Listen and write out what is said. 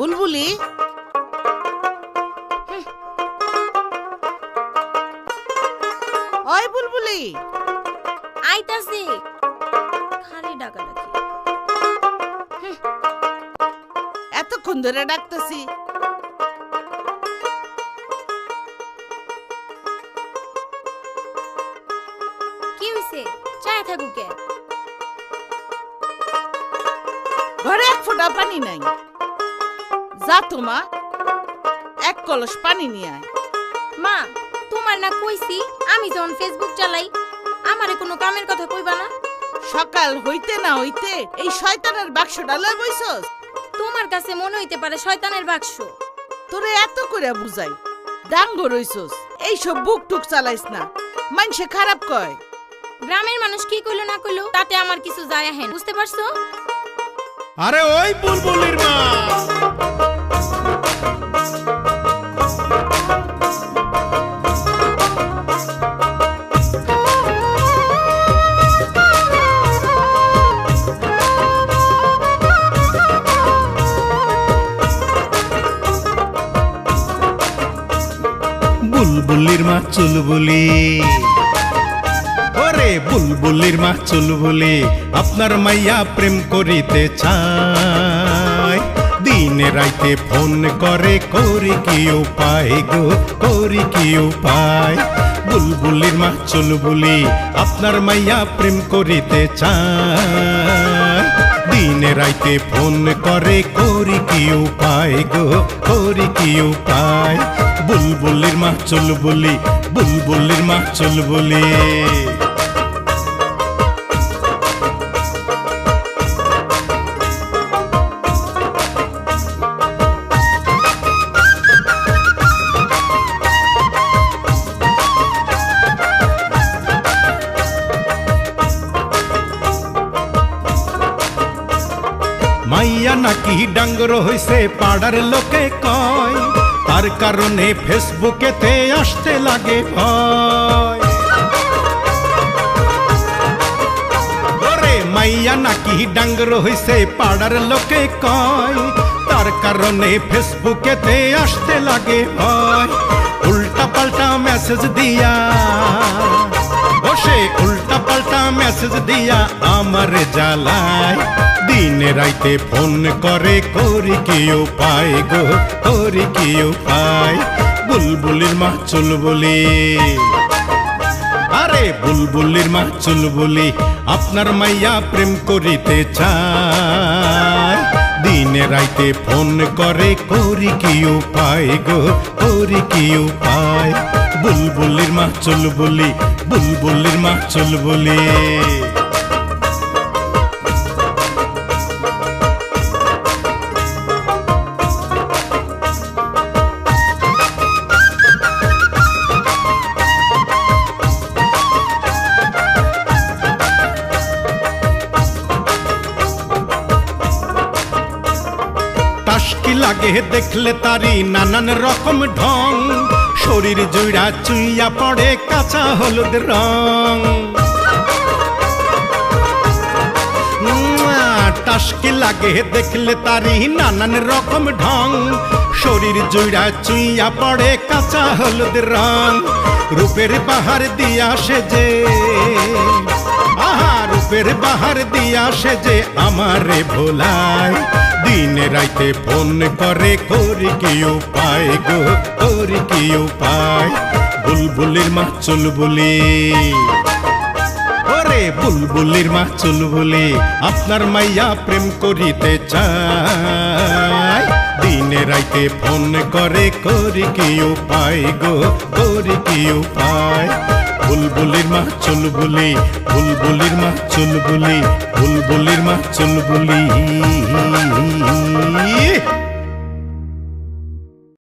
বুলবুলি ওই বুলবুলি আইতাছি খালি ডাকাডাকি এতক্ষণ ধরে ডাকতেছি কি হইছে চায় থাকুকে ঘরে এক ফোঁটা পানি নাই যা তোমা এক কলস পানি নিয়ে আয় মা তোমার না কইছি আমি যখন ফেসবুক চালাই আমারে কোনো কামের কথা কইবা না সকাল হইতে না হইতে এই শয়তানের বাক্সটা লয় বইছস তোমার কাছে মনে হইতে পারে শয়তানের বাক্স তোরে এত করে বুঝাই ডাঙ্গ রইছস এইসব বুক টুক চালাইস না মানুষে খারাপ কয় গ্রামের মানুষ কি কইলো না কইলো তাতে আমার কিছু যায় আহেন বুঝতে পারছো আরে ওই বুলবুলির মা বুলবুলির মা চুলবুলি ওরে বুলবুলির মা চুলবুলি আপনার মাইয়া প্রেম করিতে চায় দিনে রাইতে ফোন করে করি কি উপায় গো করি কি উপায় বুলবুলির মা চুলবুলি আপনার মাইয়া প্রেম করিতে চায় দিনে রাইতে ফোন করে করি কি উপায় গো করি কি উপায় বুলবুলির মা চুলবুলি বুলবুলির মা চুলবুলি মাইয়া নাকি ডাঙ্গর হইছে পাড়ার লোকে কয় তার কারণে ফেসবুকেতে আসতে লাগে ভয় ওরে মাইয়া নাকি ডাঙ্গর হইছে পাড়ার লোকে কয় তার কারণে ফেসবুকেতে আসতে লাগে ভয় উল্টা পাল্টা মেসেজ দিয়া বসে উল্টা পাল্টা মেসেজ দিয়া আমার জ্বালায় দিনে রাইতে ফোন করে করি কি উপায় গো করি কি উপায় বুলবুলির মা চুলবুলি আরে বুলবুলির মা চুলবুলি আপনার মাইয়া প্রেম করিতে চায় দিনে রাইতে ফোন করে করি কি উপায় গো করি কি উপায় বুলবুলির মা চুলবুলি বুলবুলির মা চুলবুলি টাসকি লাগে দেখলে তারি নানান রকম ঢং শরীর জুড়া চুইয়া পড়ে কাঁচা হলুদ রং টাসকি লাগে দেখলে তারি নানান রকম ঢং শরীর জুড়া চুইয়া পড়ে কাঁচা হলুদ রং রূপের বাহার দিয়া সেজে আহা রূপের বাহার দিয়া সেজে আমারে ভোলায় দিনে রাইতে ফোন করে করি কি উপায় গো করি কি উপায় বুলবুলির মা চুলবুলি ওরে বুলবুলির মা চুলবুলি আপনার মাইয়া প্রেম করিতে চায় দিনে রাইতে ফোন করে করি কি উপায় গো করি কি উপায় বুলবুলির মা চুলবুলি বুলবুলির মা চুলবুলি বুলবুলির মা চুলবুলি